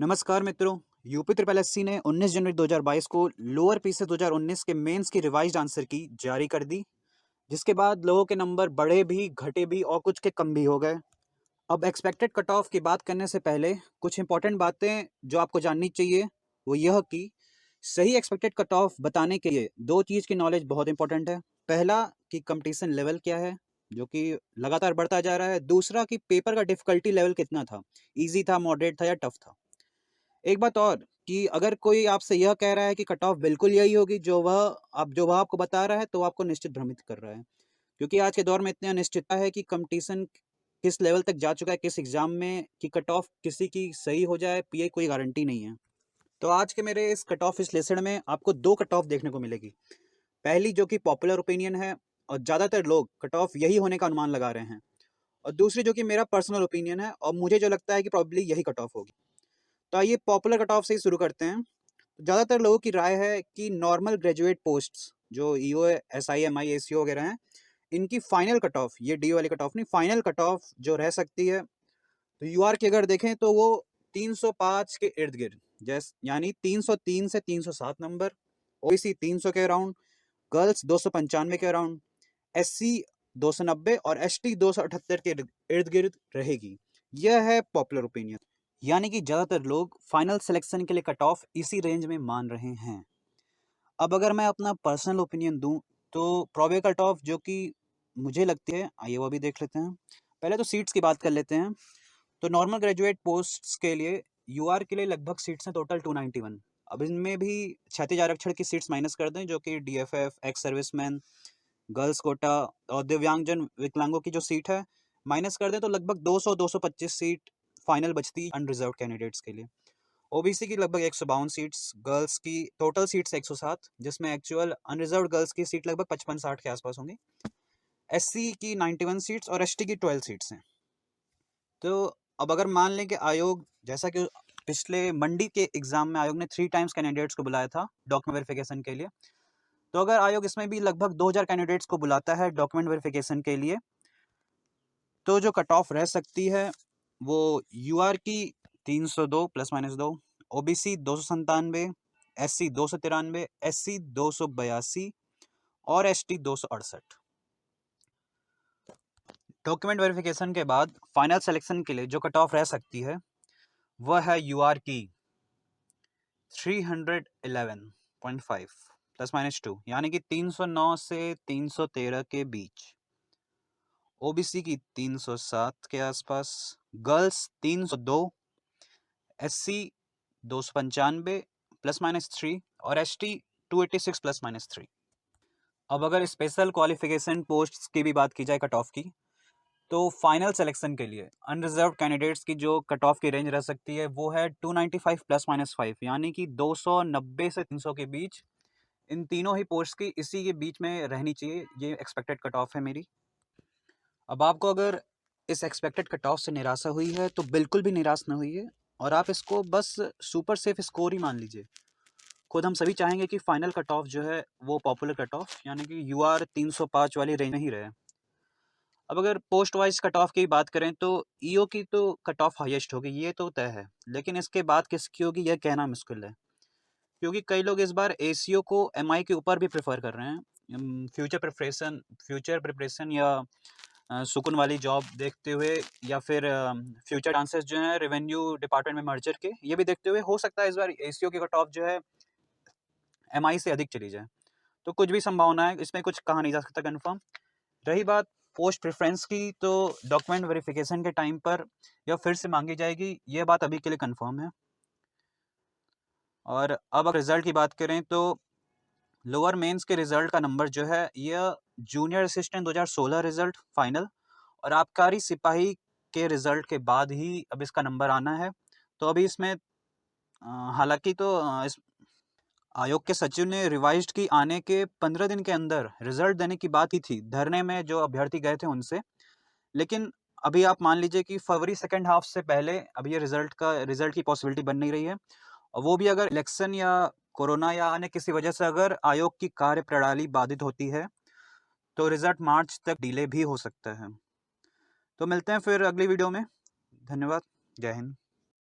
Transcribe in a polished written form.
नमस्कार मित्रों। UP triple SC ने 19 जनवरी 2022 को लोअर पी से 2019 के मेंस की रिवाइज्ड आंसर की जारी कर दी, जिसके बाद लोगों के नंबर बढ़े भी, घटे भी और कुछ के कम भी हो गए। अब एक्सपेक्टेड कट ऑफ की बात करने से पहले कुछ इंपॉर्टेंट बातें जो आपको जाननी चाहिए वो यह कि सही एक्सपेक्टेड कट ऑफ बताने के लिए दो चीज़ की नॉलेज बहुत इंपॉर्टेंट है। पहला कि कंपटीशन लेवल क्या है, जो कि लगातार बढ़ता जा रहा है। दूसरा कि पेपर का डिफिकल्टी लेवल कितना था, ईजी था, मॉडरेट था या टफ था। एक बात और कि अगर कोई आपसे यह कह रहा है कि कट ऑफ बिल्कुल यही होगी जो वह आपको बता रहा है, तो आपको निश्चित भ्रमित कर रहा है, क्योंकि आज के दौर में इतनी अनिश्चितता है कि कंपटीशन किस लेवल तक जा चुका है, किस एग्जाम में, कि कट ऑफ किसी की सही हो जाए ये कोई गारंटी नहीं है। तो आज के मेरे इस कट ऑफ विश्लेषण में आपको दो कट ऑफ देखने को मिलेगी। पहली जो कि पॉपुलर ओपिनियन है और ज़्यादातर लोग कट ऑफ यही होने का अनुमान लगा रहे हैं, और दूसरी जो कि मेरा पर्सनल ओपिनियन है और मुझे जो लगता है कि प्रॉब्ली यही कट ऑफ होगी। तो आइए पॉपुलर कट ऑफ से ही शुरू करते हैं। ज़्यादातर लोगों की राय है कि नॉर्मल ग्रेजुएट पोस्ट्स जो ईओ, एसआई, एमआई, एसीओ वगैरह हैं, इनकी फाइनल कट ऑफ, ये डी वाली कट ऑफ नहीं, फाइनल कट ऑफ जो रह सकती है, तो यूआर की अगर देखें तो वो 305 के इर्द गिर्द, जैस यानी 303 से 307 नंबर, ओबीसी 300 के अराउंड, गर्ल्स 295 के अराउंड, एससी 290 और एसटी 278 के इर्द गिर्द रहेगी। यह है पॉपुलर ओपिनियन, यानी कि ज़्यादातर लोग फाइनल सिलेक्शन के लिए कट ऑफ इसी रेंज में मान रहे हैं। अब अगर मैं अपना पर्सनल ओपिनियन दूं, तो प्रोबेबल कट ऑफ जो कि मुझे लगती है, आइए वो भी देख लेते हैं। पहले तो सीट्स की बात कर लेते हैं। तो नॉर्मल ग्रेजुएट पोस्ट्स के लिए यूआर के लिए लगभग सीट्स हैं टोटल 291। अब इनमें भी क्षैतिज आरक्षण की सीट्स माइनस कर दें, जो कि DFF, ex serviceman, girls Kota और दिव्यांगजन विकलांगों की जो सीट है माइनस कर दें, तो लगभग 200-225 सीट फाइनल बचती अनरिजर्व कैंडिडेट्स के लिए। ओबीसी की लगभग 152 सीट्स, गर्ल्स की टोटल सीट्स 107, जिसमें एक्चुअल अनरिजर्व गर्ल्स की सीट लगभग 55-60 के आसपास होंगी। एससी की 91 सीट्स और एसटी की 12 सीट्स हैं। तो अब अगर मान लें कि आयोग, जैसा कि पिछले मंडी के एग्जाम में आयोग ने 3 टाइम्स कैंडिडेट्स को बुलाया था डॉक्यूमेंट वेरिफिकेशन के लिए, तो अगर आयोग इसमें भी लगभग 2000 कैंडिडेट्स को बुलाता है डॉक्यूमेंट वेरिफिकेशन के लिए, तो जो कट ऑफ रह सकती है वो यूआर की 302 plus minus 2, OBC 297, SC 293, SC 282 और एसटी 268। डॉक्यूमेंट वेरिफिकेशन के बाद फाइनल सिलेक्शन के लिए जो कट ऑफ रह सकती है वह है यूआर की 311.5 प्लस माइनस 2, यानी कि 309 से 313 के बीच। ओबीसी की 307 के आसपास, गर्ल्स 302, एससी 295 प्लस माइनस 3 और एसटी 286 प्लस माइनस 3। अब अगर स्पेशल क्वालिफिकेशन पोस्ट्स की भी बात की जाए कट ऑफ की, तो फाइनल सिलेक्शन के लिए अनरिजर्व कैंडिडेट्स की जो कट ऑफ की रेंज रह सकती है वो है 295 प्लस माइनस 5, यानी कि 290 से 300 के बीच। इन तीनों ही पोस्ट की इसी के बीच में रहनी चाहिए, ये एक्सपेक्टेड कट ऑफ है मेरी। अब आपको अगर इस एक्सपेक्टेड कट ऑफ से निराशा हुई है तो बिल्कुल भी निराश ना हुई है, और आप इसको बस सुपर सेफ स्कोर ही मान लीजिए। खुद हम सभी चाहेंगे कि फाइनल कट ऑफ जो है वो पॉपुलर कट ऑफ, यानी कि यूआर 305 वाली रेंज में ही रहे। अब अगर पोस्ट वाइज कट ऑफ की बात करें तो ईओ की तो कट ऑफ हाईएस्ट होगी, ये तो तय है, लेकिन इसके बाद किसकी होगी यह कहना मुश्किल है, क्योंकि कई लोग इस बार एसीओ को एमआई के ऊपर भी प्रेफर कर रहे हैं। फ्यूचर प्रिपरेशन या सुकून वाली जॉब देखते हुए, या फिर फ्यूचर चांसेस जो हैं रेवेन्यू डिपार्टमेंट में मर्जर के, ये भी देखते हुए हो सकता है इस बार एसीओ की कट ऑफ जो है एमआई से अधिक चली जाए। तो कुछ भी संभावना है, इसमें कुछ कहा नहीं जा सकता कंफर्म। रही बात पोस्ट प्रेफरेंस की, तो डॉक्यूमेंट वेरिफिकेशन के टाइम पर यह फिर से मांगी जाएगी, यह बात अभी के लिए कंफर्म है। और अब अगर रिजल्ट की बात करें तो लोअर मेंस के रिजल्ट का नंबर जो है यह जूनियर असिस्टेंट 2016 रिजल्ट फाइनल और आबकारी सिपाही के रिजल्ट के बाद ही अब इसका नंबर आना है। तो अभी इसमें हालांकि तो इस आयोग के सचिव ने रिवाइज्ड की आने के 15 दिन के अंदर रिजल्ट देने की बात ही थी धरने में जो अभ्यर्थी गए थे उनसे, लेकिन अभी आप मान लीजिए कि फरवरी सेकेंड हाफ से पहले अभी ये रिजल्ट की पॉसिबिलिटी बन नहीं रही है, और वो भी अगर इलेक्शन या कोरोना या अन्य किसी वजह से अगर आयोग की कार्य प्रणाली बाधित होती है तो रिजल्ट मार्च तक डिले भी हो सकता है। तो मिलते हैं फिर अगली वीडियो में। धन्यवाद। जय हिंद।